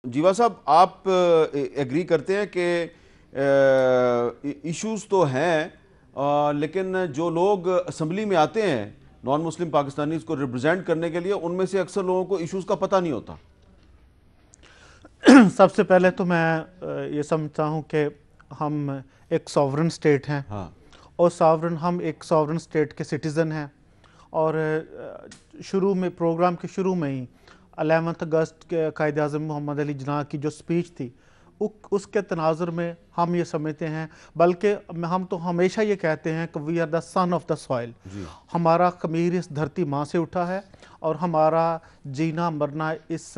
जीवा साहब, आप एग्री करते हैं कि इश्यूज तो हैं, लेकिन जो लोग असम्बली में आते हैं नॉन मुस्लिम पाकिस्तानीज को रिप्रेजेंट करने के लिए, उनमें से अक्सर लोगों को इश्यूज का पता नहीं होता। सबसे पहले तो मैं ये समझता हूँ कि हम एक सॉवरन स्टेट हैं, हाँ। और हम एक सॉवरन स्टेट के सिटीज़न हैं। और शुरू में, प्रोग्राम के शुरू में ही 11 अगस्त के कायद आज़म मोहम्मद अली जिन्ना की जो स्पीच थी, उसके तनाजुर में हम ये समझते हैं, बल्कि हम तो हमेशा ये कहते हैं कि we are the son of the soil. हमारा ख़मीर इस धरती माँ से उठा है, और हमारा जीना मरना इस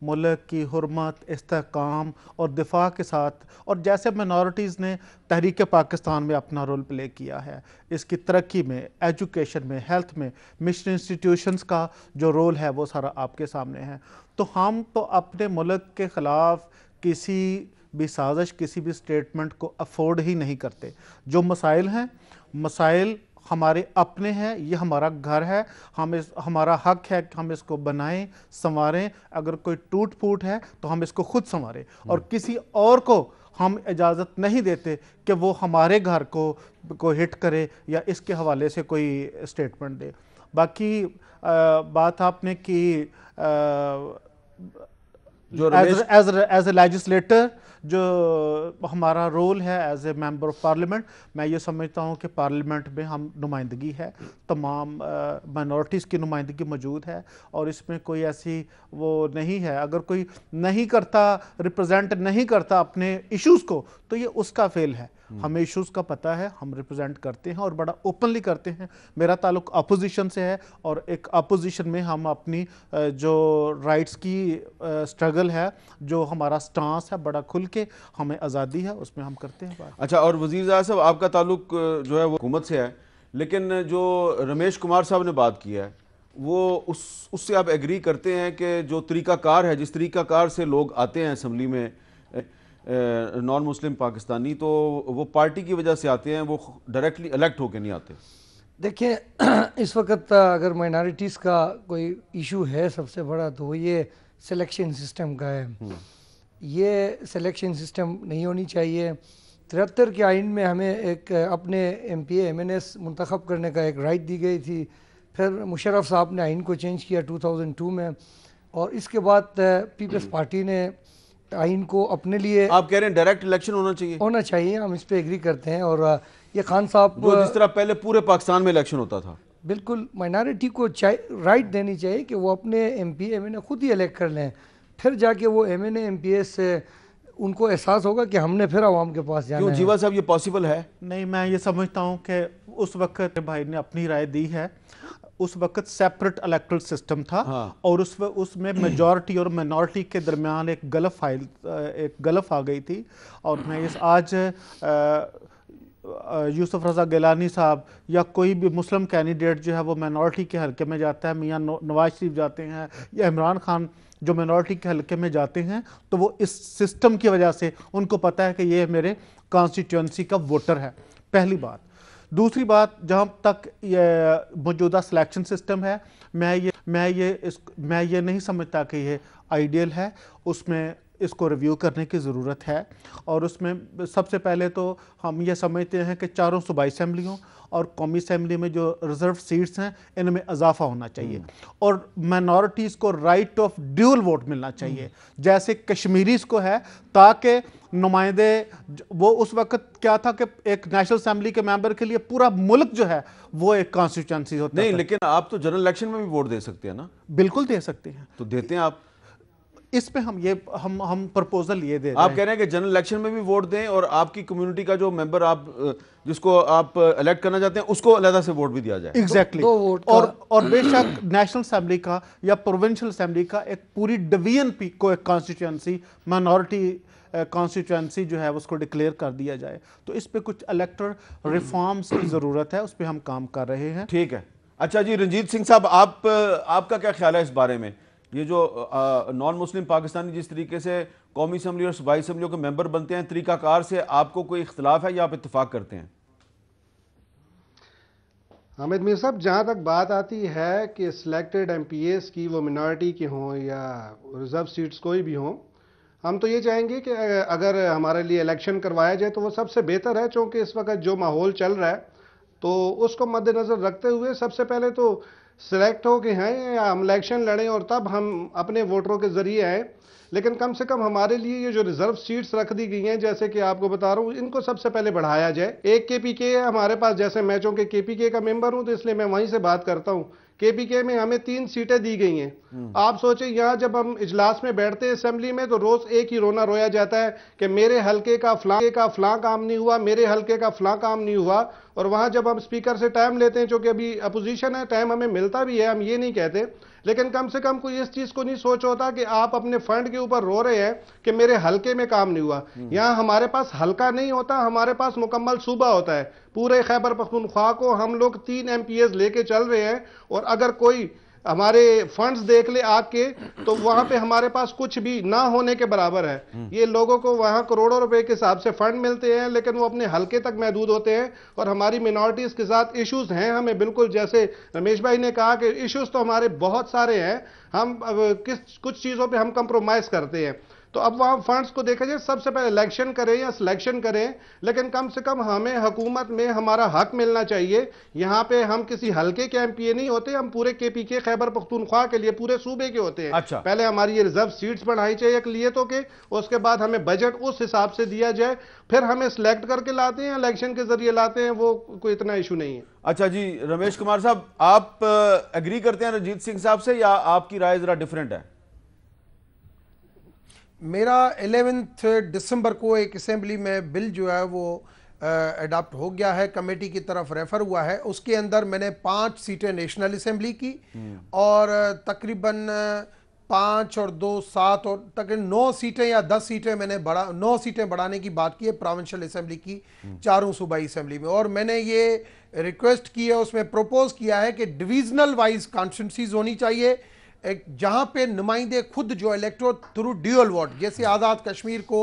मुल्क की हुर्मत, इस्तेहकाम और दिफा के साथ, और जैसे मिनॉरिटीज़ ने तहरीक पाकिस्तान में अपना रोल प्ले किया है, इसकी तरक्की में, एजुकेशन में, हेल्थ में, मिशन इंस्टीट्यूशंस का जो रोल है वो सारा आपके सामने है। तो हम तो अपने मुल्क के ख़िलाफ़ किसी भी साजिश, किसी भी स्टेटमेंट को अफोर्ड ही नहीं करते। जो मसाइल हैं, मसाइल हमारे अपने हैं, ये हमारा घर है, हमारा हक है कि हम इसको बनाएं, संवारें। अगर कोई टूट फूट है तो हम इसको खुद संवारें, और किसी और को हम इजाज़त नहीं देते कि वो हमारे घर को हिट करे या इसके हवाले से कोई स्टेटमेंट दे। बाकी बात आपने की जो रमेश एज ए लेजिस्लेटर, जो हमारा रोल है as a member of parliament, मैं ये समझता हूँ कि पार्लियामेंट में हम नुमाइंदगी है, तमाम माइनॉरिटीज़ की नुमाइंदगी मौजूद है, और इसमें कोई ऐसी वो नहीं है। अगर कोई नहीं करता, रिप्रेजेंट नहीं करता अपने इश्यूज़ को, तो ये उसका फेल है। हमें इश्यूज़ का पता है, हम रिप्रेजेंट करते हैं और बड़ा ओपनली करते हैं। मेरा ताल्लुक अपोजिशन से है, और एक अपोजिशन में हम अपनी जो राइट्स की स्ट्रगल है, जो हमारा स्टांस है, बड़ा खुल के हमें आज़ादी है, उसमें हम करते हैं बात। अच्छा, और वज़ीर साहब, आपका ताल्लुक जो है वो हुकूमत से है, लेकिन जो रमेश कुमार साहब ने बात की है, वो उससे आप एग्री करते हैं कि जो तरीक़ाकार है, जिस तरीक़ाकार से लोग आते हैं असम्बली में नॉन मुस्लिम पाकिस्तानी, तो वो पार्टी की वजह से आते हैं, वो डायरेक्टली इलेक्ट होकर नहीं आते? देखिए, इस वक्त अगर माइनॉरिटीज़ का कोई इशू है सबसे बड़ा, तो वो ये सिलेक्शन सिस्टम का है। ये सिलेक्शन सिस्टम नहीं होनी चाहिए। 73 के आइन में हमें एक अपने MP MNS मुंतखब करने का एक राइट दी गई थी। फिर मुशर्रफ साहब ने आइन को चेंज किया 2002 में, और इसके बाद पीपल्स पार्टी ने आइन को अपने लिए। आप कह रहे हैं डायरेक्ट इलेक्शन होना चाहिए? हम इस पे एग्री करते हैं। और ये खान साहब, जिस तरह पहले पूरे पाकिस्तान में इलेक्शन होता था, बिल्कुल माइनॉरिटी को राइट देनी चाहिए कि वो अपने MP MNA खुद ही इलेक्ट कर लें। फिर जाके वो MNA MPS से उनको एहसास होगा कि हमने फिर आवाम के पास जाना क्यों है। जीवा साहब, ये पॉसिबल है? नहीं, मैं ये समझता हूँ कि उस वक्त भाई ने अपनी राय दी है। उस वक्त सेपरेट इलेक्टोरल सिस्टम था। हाँ। और उसमें मेजॉरिटी और मिनॉरिटी के दरमियान एक गलफ आ गई थी। और मैं इस आज यूसुफ रज़ा गिलानी साहब या कोई भी मुस्लिम कैंडिडेट जो है वो मिनॉरिटी के हल्के में जाता है, मियाँ नवाज शरीफ जाते हैं या इमरान खान जो मिनॉरिटी के हल्के में जाते हैं, तो वो इस सिस्टम की वजह से उनको पता है कि ये मेरे कॉन्स्टिट्यूंसी का वोटर है। पहली बात। दूसरी बात, जहाँ तक ये मौजूदा सिलेक्शन सिस्टम है, मैं ये नहीं समझता कि ये आइडियल है। उसमें इसको रिव्यू करने की ज़रूरत है। और उसमें सबसे पहले तो हम ये समझते हैं कि चारों सूबाई असम्बलियों और कौमी असम्बली में जो रिज़र्व सीट्स हैं, इनमें इजाफा होना चाहिए, और माइनॉरिटीज़ को राइट ऑफ ड्यूल वोट मिलना चाहिए, जैसे कश्मीरीज़ को है, ताकि नुमाइंदे, वो उस वक्त क्या था कि एक नेशनल असम्बली के मेंबर के लिए पूरा मुल्क जो है वो एक कॉन्स्टिट्यूंसी होता नहीं, था। लेकिन आप तो जनरल इलेक्शन में भी वोट दे सकते हैं ना? बिल्कुल दे सकते हैं। तो देते हैं आप? इस पे हम प्रपोजल ये दे रहे आप हैं। कह रहे हैं कि जनरल इलेक्शन में भी वोट दें, और आपकी कम्युनिटी का जो मेंबर आप जिसको आप इलेक्ट करना चाहते हैं, उसको अलग से वोट भी दिया जाए। एग्जैक्टली। दो वोट और बेशक नेशनल असेंबली का या प्रोविंशियल असेंबली का एक पूरी डिवीजन को एक कॉन्स्टिट्यूंसी, माइनॉरिटी कॉन्स्टिट्यूंसी जो है उसको डिक्लेयर कर दिया जाए। तो इस पे कुछ इलेक्टोरल रिफॉर्म्स की ज़रूरत है, उस पर हम काम कर रहे हैं। ठीक है। अच्छा जी, रंजीत सिंह साहब, आपका क्या ख्याल है इस बारे में? ये जो नॉन मुस्लिम पाकिस्तानी जिस तरीके से कौमी असम्बली और सूबाई असम्बलियों के मेंबर बनते हैं, तरीकाकार से आपको कोई इख्तलाफ है या आप इत्तेफाक करते हैं? हामिद मीर साहब, जहाँ तक बात आती है कि सिलेक्टेड MPs की, वो मिनॉरिटी के हों या रिजर्व सीट्स कोई भी हों, हम तो ये चाहेंगे कि अगर हमारे लिए इलेक्शन करवाया जाए तो वो सबसे बेहतर है, क्योंकि इस वक्त जो माहौल चल रहा है तो उसको मद्देनज़र रखते हुए सबसे पहले तो सिलेक्ट हो कि हैं या हम इलेक्शन लड़ें और तब हम अपने वोटरों के ज़रिए आए। लेकिन कम से कम हमारे लिए ये जो रिजर्व सीट्स रख दी गई हैं, जैसे कि आपको बता रहा हूँ, इनको सबसे पहले बढ़ाया जाए। एक केपीके है हमारे पास, जैसे मैं चूंकि केपीके का मेंबर हूँ तो इसलिए मैं वहीं से बात करता हूँ। केपीके में हमें 3 सीटें दी गई हैं। आप सोचें, यहाँ जब हम इजलास में बैठते हैं असेंबली में तो रोज एक ही रोना रोया जाता है कि मेरे हल्के का फलां काम नहीं हुआ, मेरे हल्के का फलां काम नहीं हुआ। और वहां जब हम स्पीकर से टाइम लेते हैं, चूंकि अभी अपोजिशन है, टाइम हमें मिलता भी है, हम ये नहीं कहते, लेकिन कम से कम कोई इस चीज को नहीं सोच होता कि आप अपने फंड के ऊपर रो रहे हैं कि मेरे हल्के में काम नहीं हुआ। यहाँ हमारे पास हल्का नहीं होता, हमारे पास मुकम्मल सूबा होता है। पूरे खैबर पख्तूनख्वा को हम लोग 3 MPs लेके चल रहे हैं, और अगर कोई हमारे फंड्स देख ले आके तो वहां पे हमारे पास कुछ भी ना होने के बराबर है। ये लोगों को वहां करोड़ों रुपए के हिसाब से फंड मिलते हैं, लेकिन वो अपने हल्के तक महदूद होते हैं। और हमारी मिनॉरिटीज के साथ इश्यूज हैं हमें, बिल्कुल जैसे रमेश भाई ने कहा कि इश्यूज तो हमारे बहुत सारे हैं, हम कुछ चीजों पे हम कंप्रोमाइज करते हैं। तो अब वहां फंड्स को देखा जाए, सबसे पहले इलेक्शन करें या सिलेक्शन करें, लेकिन कम से कम हमें हुकूमत में हमारा हक मिलना चाहिए। यहाँ पे हम किसी हल्के के एमपीए नहीं होते, हम पूरे केपीके खैबर पख्तूनख्वा के लिए पूरे सूबे के होते हैं। अच्छा। पहले हमारी ये रिजर्व सीट्स बढ़ाई चाहिए अकलियतों के, उसके बाद हमें बजट उस हिसाब से दिया जाए, फिर हमें सिलेक्ट करके लाते हैं, इलेक्शन के जरिए लाते हैं, वो कोई इतना इशू नहीं है। अच्छा जी, रमेश कुमार साहब, आप एग्री करते हैं रंजीत सिंह साहब से या आपकी राय जरा डिफरेंट है? मेरा 11 दिसंबर को एक असेंबली में बिल जो है वो अडॉप्ट हो गया है, कमेटी की तरफ रेफर हुआ है। उसके अंदर मैंने 5 सीटें नेशनल असेंबली की और तकरीबन 5 और 2 7 और तकरीबन 9 सीटें या 10 सीटें मैंने 9 सीटें बढ़ाने की बात की है प्रोविंशियल असेंबली की, चारों सूबाई असेंबली में। और मैंने ये रिक्वेस्ट की है, उसमें प्रपोज किया है कि डिविजनल वाइज कॉन्स्टिट्यूंसीज होनी चाहिए, एक जहां पे नुमाइंदे खुद जो इलेक्टोर थ्रू ड्यूअल वोट, जैसे आज़ाद कश्मीर को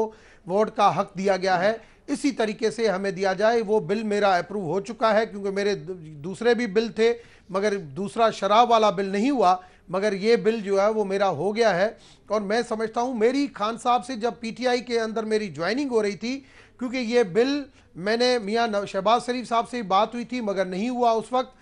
वोट का हक दिया गया है, इसी तरीके से हमें दिया जाए। वो बिल मेरा अप्रूव हो चुका है, क्योंकि मेरे दूसरे भी बिल थे, मगर दूसरा शराब वाला बिल नहीं हुआ, मगर ये बिल जो है वो मेरा हो गया है। और मैं समझता हूँ, मेरी खान साहब से जब पीटीआई के अंदर मेरी ज्वाइनिंग हो रही थी, क्योंकि ये बिल मैंने मियाँ शहबाज शरीफ साहब से बात हुई थी मगर नहीं हुआ उस वक्त।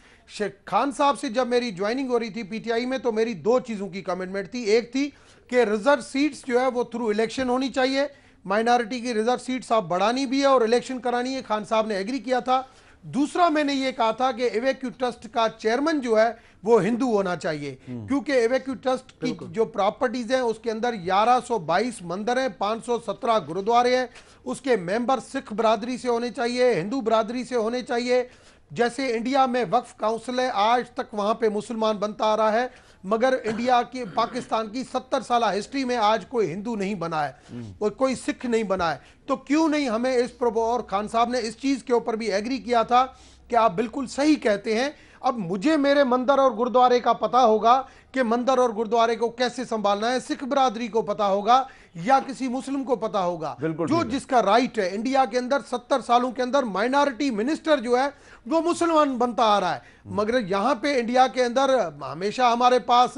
खान साहब से जब मेरी ज्वाइनिंग हो रही थी पीटीआई में, तो मेरी 2 चीज़ों की कमिटमेंट थी। एक थी कि रिजर्व सीट्स जो है वो थ्रू इलेक्शन होनी चाहिए, माइनॉरिटी की रिजर्व सीट्स आप बढ़ानी भी है और इलेक्शन करानी है, खान साहब ने एग्री किया था। दूसरा मैंने ये कहा था कि एवेक्यू ट्रस्ट का चेयरमैन जो है वो हिंदू होना चाहिए, क्योंकि एवेक्यू ट्रस्ट की जो प्रॉपर्टीज हैं उसके अंदर 1122 मंदिर हैं, 517 गुरुद्वारे हैं, उसके मेंबर सिख बरादरी से होने चाहिए, हिंदू बरादरी से होने चाहिए। जैसे इंडिया में वक्फ काउंसिल है, आज तक वहां पे मुसलमान बनता आ रहा है, मगर इंडिया की पाकिस्तान की 70 साल हिस्ट्री में आज कोई हिंदू नहीं बना है और कोई सिख नहीं बना है। तो क्यों नहीं हमें इस और खान साहब ने इस चीज के ऊपर भी एग्री किया था कि आप बिल्कुल सही कहते हैं। अब मुझे मेरे मंदिर और गुरुद्वारे का पता होगा कि मंदिर और गुरुद्वारे को कैसे संभालना है, सिख बरादरी को पता होगा या किसी मुस्लिम को पता होगा, जो जिसका राइट है। इंडिया के अंदर 70 सालों के अंदर माइनॉरिटी मिनिस्टर जो है वो मुसलमान बनता आ रहा है, मगर यहाँ पे इंडिया के अंदर हमेशा हमारे पास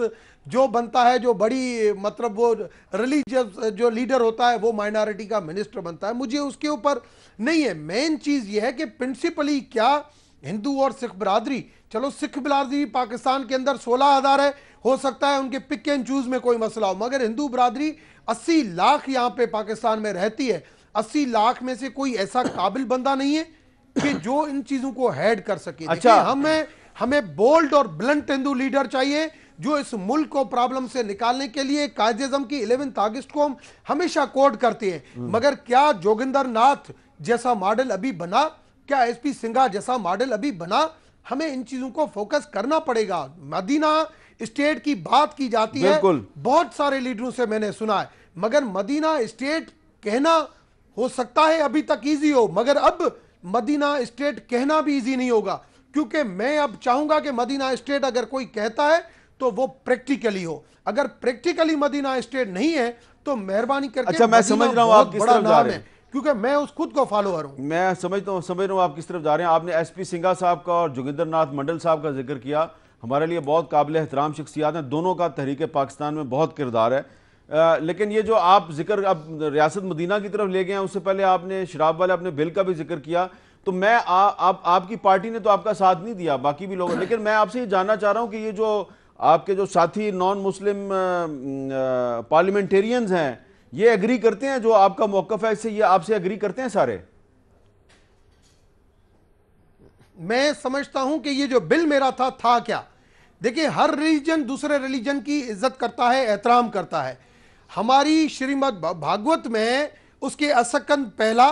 जो बनता है, जो बड़ी मतलब वो रिलीजियस जो लीडर होता है वो माइनॉरिटी का मिनिस्टर बनता है। मुझे उसके ऊपर नहीं है। मेन चीज ये है कि प्रिंसिपली क्या हिंदू और सिख बरादरी, चलो सिख बरादरी पाकिस्तान के अंदर 16,000 है, हो सकता है उनके पिक एंड चूज में कोई मसला हो, मगर हिंदू बरादरी 80 लाख यहाँ पे पाकिस्तान में रहती है। 80 लाख में से कोई ऐसा काबिल बंदा नहीं है कि जो इन चीजों को हेड कर सके। अच्छा, हमें बोल्ड और ब्लंट हिंदू लीडर चाहिए जो इस मुल्क को प्रॉब्लम से निकालने के लिए कायदे-ए-आज़म की 11 अगस्त को हम हमेशा कोट करते हैं, मगर क्या जोगिंदर नाथ जैसा मॉडल अभी बना, क्या एसपी सिंघा जैसा मॉडल अभी बना? हमें इन चीजों को फोकस करना पड़ेगा। मदीना स्टेट की बात की जाती है, बहुत सारे लीडरों से मैंने सुना है, मगर मदीना स्टेट कहना हो सकता है अभी तक इजी हो, मगर अब मदीना स्टेट कहना भी इजी नहीं होगा, क्योंकि मैं अब चाहूंगा कि मदीना स्टेट अगर कोई कहता है तो वो प्रैक्टिकली हो। अगर प्रैक्टिकली मदीना स्टेट नहीं है तो मेहरबानी करके, अच्छा, मैं समझ रहा हूं आप किस तरफ जा रहे हैं, क्योंकि मैं उस खुद को फॉलोअर हूं। मैं समझ रहा हूं आप किस तरफ जा रहे हैं। आपने एसपी सिंघा साहब का और जोगिंदर नाथ मंडल साहब का जिक्र किया, हमारे लिए बहुत काबिल एहतराम शख्सियात हैं, दोनों का तहरीक पाकिस्तान में बहुत किरदार है। लेकिन ये जो आप जिक्र अब रियासत मदीना की तरफ ले गए हैं, उससे पहले आपने शराब वाले अपने बिल का भी जिक्र किया, तो मैं आपकी पार्टी ने तो आपका साथ नहीं दिया, बाकी भी लोग, लेकिन मैं आपसे ये जानना चाह रहा हूं कि ये जो आपके जो साथी नॉन मुस्लिम पार्लियामेंटेरियंस हैं, ये एग्री करते हैं, जो आपका मौकफ है इससे, ये आपसे एग्री करते हैं सारे? मैं समझता हूं कि ये जो बिल मेरा था क्या, देखिए हर रिलीजन दूसरे रिलीजन की इज्जत करता है, एहतराम करता है। हमारी श्रीमद् भागवत में उसके असकंद पहला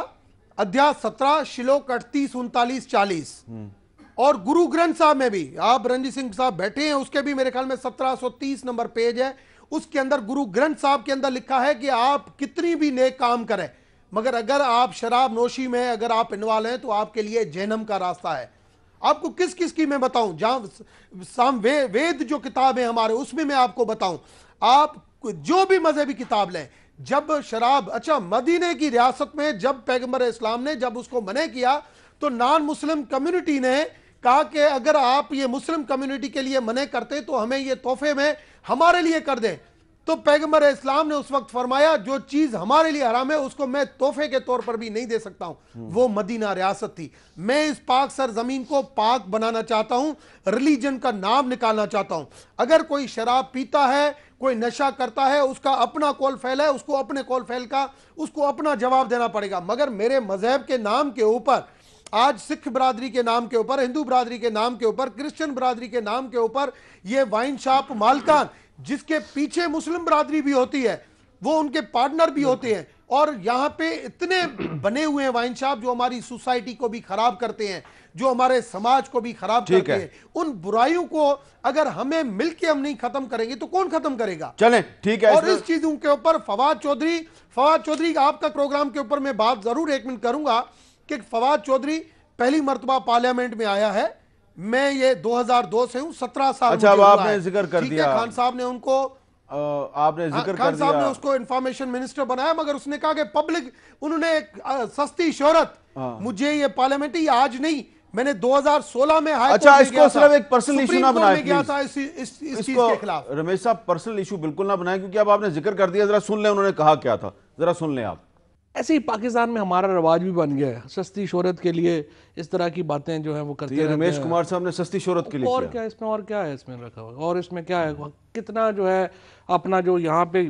अध्याय 17 श्लोक 38 39 40 और गुरु ग्रंथ साहब में भी, आप रणजीत सिंह साहब बैठे हैं, उसके भी मेरे ख्याल में 1730 नंबर पेज है, उसके अंदर गुरु ग्रंथ साहब के अंदर लिखा है कि आप कितनी भी नेक काम करें, मगर अगर आप शराब नोशी में अगर आप इन्वॉल्व हैं तो आपके लिए जहन्नम का रास्ता है। आपको किस किस की मैं बताऊं, जहां वेद जो किताब है हमारे, उसमें मैं आपको बताऊं, आप जो भी मजहबी किताब लें, जब शराब, अच्छा मदीने की रियासत में जब पैगंबर इस्लाम ने जब उसको मना किया तो नॉन मुस्लिम कम्युनिटी ने कहा कि अगर आप ये मुस्लिम कम्युनिटी के लिए मना करते तो हमें ये तोहफे में हमारे लिए कर दें। तो पैगंबर इस्लाम ने उस वक्त फरमाया जो चीज हमारे लिए हराम है उसको मैं तोहफे के तौर पर भी नहीं दे सकता हूं। वो मदीना रियासत थी। मैं इस पाक सर जमीन को पाक बनाना चाहता हूं, रिलीजन का नाम निकालना चाहता हूं। अगर कोई शराब पीता है, कोई नशा करता है, उसका अपना कौल फैल है, उसको अपने कौल फैल का उसको अपना जवाब देना पड़ेगा। मगर मेरे मजहब के नाम के ऊपर, आज सिख बरादरी के नाम के ऊपर, हिंदू बरादरी के नाम के ऊपर, क्रिश्चियन बरादरी के नाम के ऊपर, ये वाइन शॉप मालकान जिसके पीछे मुस्लिम बरादरी भी होती है, वो उनके पार्टनर भी होते हैं, और यहाँ पे इतने बने हुए हैं वाइन शॉप जो हमारी सोसाइटी को भी खराब करते हैं, जो हमारे समाज को भी खराब करते हैं। उन बुराइयों को अगर हमें मिलके हम नहीं खत्म करेंगे तो कौन खत्म करेगा? चलें, ठीक है। और इस चीजों के ऊपर फवाद चौधरी आपका प्रोग्राम के ऊपर मैं बात जरूर एक मिनट करूंगा कि फवाद चौधरी पहली मरतबा पार्लियामेंट में आया है। मैं ये 2002 से हूं, 17 साल। अच्छा, अब आपने जिक्र कर दिया, खान साहब ने उनको खान साहब ने उसको इंफॉर्मेशन मिनिस्टर बनाया, मगर उसने कहा कि पब्लिक, उन्होंने एक सस्ती शोहरत, मुझे ये पार्लियामेंट आज नहीं, मैंने 2016 में हाई अच्छा, इसको सिर्फ एक पर्सनल इशू ना बनाए, गया था इस चीज के खिलाफ। रमेश साहब, पर्सनल इशू बिल्कुल ना बनाए, क्योंकि अब आपने जिक्र कर दिया, जरा सुन लें उन्होंने कहा क्या था, जरा सुन लें आप। ऐसे ही पाकिस्तान में हमारा रवाज भी बन गया है, सस्ती शोहरत के लिए इस तरह की बातें जो है वो करते हैं। रमेश कुमार साहब ने सस्ती शोहरत के लिए और क्या इसमें, और क्या है इसमें रखा हुआ, और इसमें क्या है, कितना जो है अपना जो यहाँ पे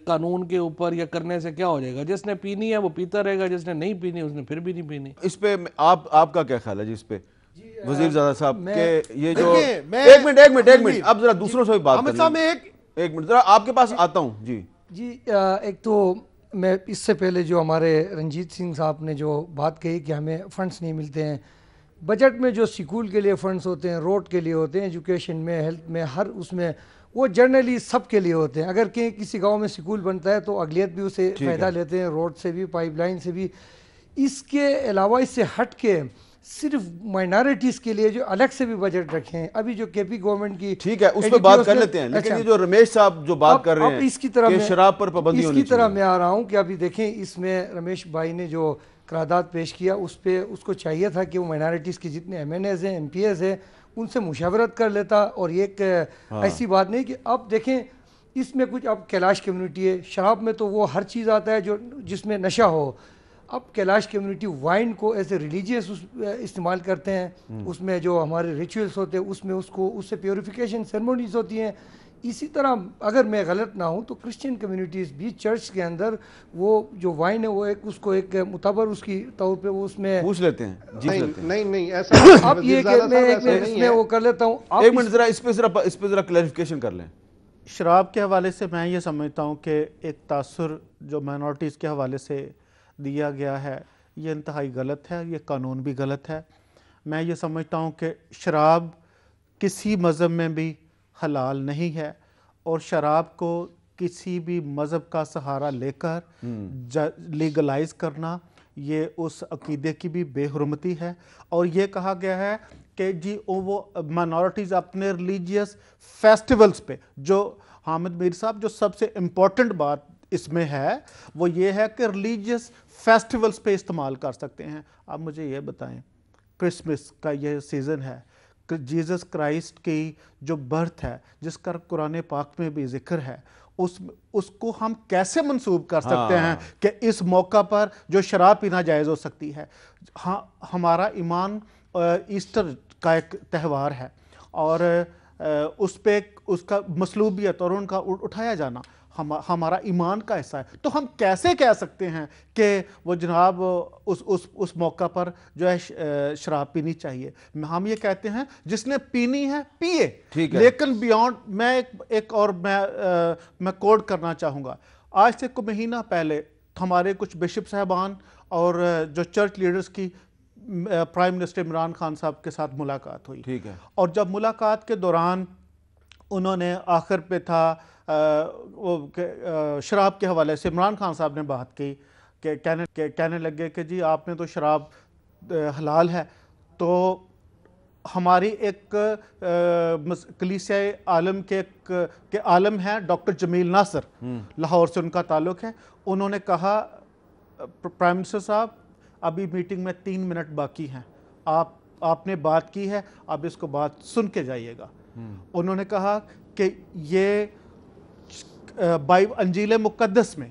कानून के ऊपर या करने से क्या हो जाएगा? जिसने पीनी है वो पीता रहेगा, जिसने नहीं पीनी उसने फिर भी नहीं पीनी। इस पे आपका क्या ख्याल है जी? इस पे वजीरज़ादा साहब के ये जो, एक मिनट, अब जरा दूसरों से भी बात करें। एक मिनट जरा आपके पास आता हूँ जी। एक तो मैं इससे पहले जो हमारे रंजीत सिंह साहब ने जो बात कही कि हमें फंड्स नहीं मिलते हैं, बजट में जो स्कूल के लिए फंड्स होते हैं, रोड के लिए होते हैं, एजुकेशन में, हेल्थ में, हर उसमें वो जनरली सब के लिए होते हैं। अगर कहीं किसी गांव में स्कूल बनता है तो अगलियत भी उसे फ़ायदा लेते हैं, रोड से भी, पाइपलाइन से भी। इसके अलावा, इससे हट के सिर्फ माइनॉरिटीज़ के लिए जो अलग से भी बजट रखे हैं, अभी जो केपी गवर्नमेंट की, ठीक है, उस पर बात कर लेते हैं। लेकिन ये जो रमेश साहब जो बात कर रहे हैं इसकी तरह शराब पर पाबंदी होनी चाहिए, इसकी तरह मैं आ रहा हूँ कि अभी देखें, इसमें रमेश भाई ने जो करारदाद पेश किया उस पर उसको चाहिए था कि वो माइनॉरिटीज़ के जितने MNAs हैं, MPs हैं, उनसे मुशावरत कर लेता। और एक ऐसी बात नहीं कि अब देखें इसमें कुछ, अब कैलाश कम्युनिटी है, शराब में तो वो हर चीज़ आता है जो जिसमें नशा हो। अब कैलाश कम्युनिटी वाइन को एज ए रिलीजियस इस्तेमाल करते हैं, उसमें जो हमारे रिचुअल्स होते हैं उसमें उससे प्योरिफिकेशन सेरेमनीज होती हैं। इसी तरह अगर मैं गलत ना हूँ तो क्रिश्चियन कम्युनिटीज़ भी चर्च के अंदर वो जो वाइन है वो उसको एक मुताबर उसकी तौर पे वो उसमें पूछ लेते हैं जी। नहीं ऐसा अब ये इसमें वो कर लेता हूँ। एक मिनट जरा इस पे जरा क्लैरिफिकेशन कर लें। शराब के हवाले से मैं ये समझता हूँ कि एक तासुर जो माइनॉरिटीज़ के हवाले से दिया गया है ये इंतहाई गलत है, ये कानून भी गलत है। मैं ये समझता हूँ कि शराब किसी मज़हब में भी हलाल नहीं है, और शराब को किसी भी मज़हब का सहारा लेकर लीगलाइज करना ये उस अकीदे की भी बेहुरमती है। और ये कहा गया है कि जी वो माइनॉरिटीज़ अपने रिलीजियस फेस्टिवल्स पे, जो हामिद मीर साहब जो सबसे इम्पोर्टेंट बात इसमें है वो ये है कि रिलीजियस फेस्टिवल्स पे इस्तेमाल कर सकते हैं। आप मुझे ये बताएं, क्रिसमस का ये सीज़न है, जीसस क्राइस्ट की जो बर्थ है जिसका कुरान पाक में भी जिक्र है, उसको हम कैसे मंसूब कर सकते हैं कि इस मौका पर जो शराब पीना जायज़ हो सकती है। हाँ, हमारा ईमान ईस्टर का एक त्यौहार है और उस पे उसका मसलूबियत और उनका उठाया जाना हमारा ईमान का हिस्सा है। तो हम कैसे कह सकते हैं कि वो जनाब उस मौका पर जो है शराब पीनी चाहिए। हम ये कहते हैं जिसने पीनी है पिए, लेकिन बियॉन्ड मैं एक और मैं कोड करना चाहूँगा। आज से कुछ महीना पहले हमारे कुछ बिशप साहबान और जो चर्च लीडर्स की प्राइम मिनिस्टर इमरान खान साहब के साथ मुलाकात हुई। ठीक है। और जब मुलाकात के दौरान उन्होंने आखिर पे था शराब के हवाले से इमरान खान साहब ने बात की कि कहने लगे कि जी आपने तो शराब हलाल है। तो हमारी एक कलीसिया आलम के आलम हैं डॉक्टर जमील नासर, लाहौर से उनका ताल्लुक़ है। उन्होंने कहा प्राइम मिनिस्टर साहब अभी मीटिंग में 3 मिनट बाकी हैं, आपने बात की है, अब इसको बात सुन के जाइएगा। उन्होंने कहा कि ये अंजील मुक़द्दस में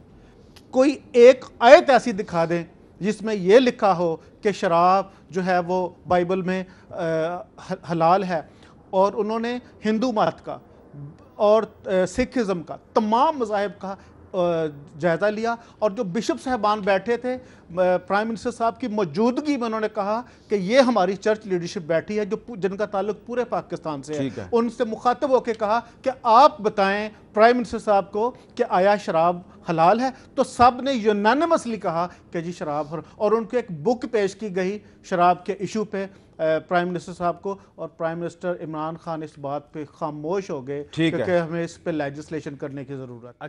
कोई एक आयत ऐसी दिखा दें जिसमें यह लिखा हो कि शराब जो है वो बाइबल में हलाल है। और उन्होंने हिंदू मत का और सिखिज़म का तमाम मज़ाहिब का जायज़ा लिया। और जो बिशप साहबान बैठे थे प्राइम मिनिस्टर साहब की मौजूदगी में उन्होंने कहा कि ये हमारी चर्च लीडरशिप बैठी है जो जिनका ताल्लुक पूरे पाकिस्तान से है। उनसे मुखातब होकर कहा कि आप बताएं प्राइम मिनिस्टर साहब को कि आया शराब हलाल है। तो सब ने यूनानिमसली कहा कि जी शराब, और उनको एक बुक पेश की गई शराब के इशू पे प्राइम मिनिस्टर साहब को, और प्राइम मिनिस्टर इमरान खान इस बात पे खामोश हो गए क्योंकि हमें इस पे लेजिस्लेशन करने की ज़रूरत है।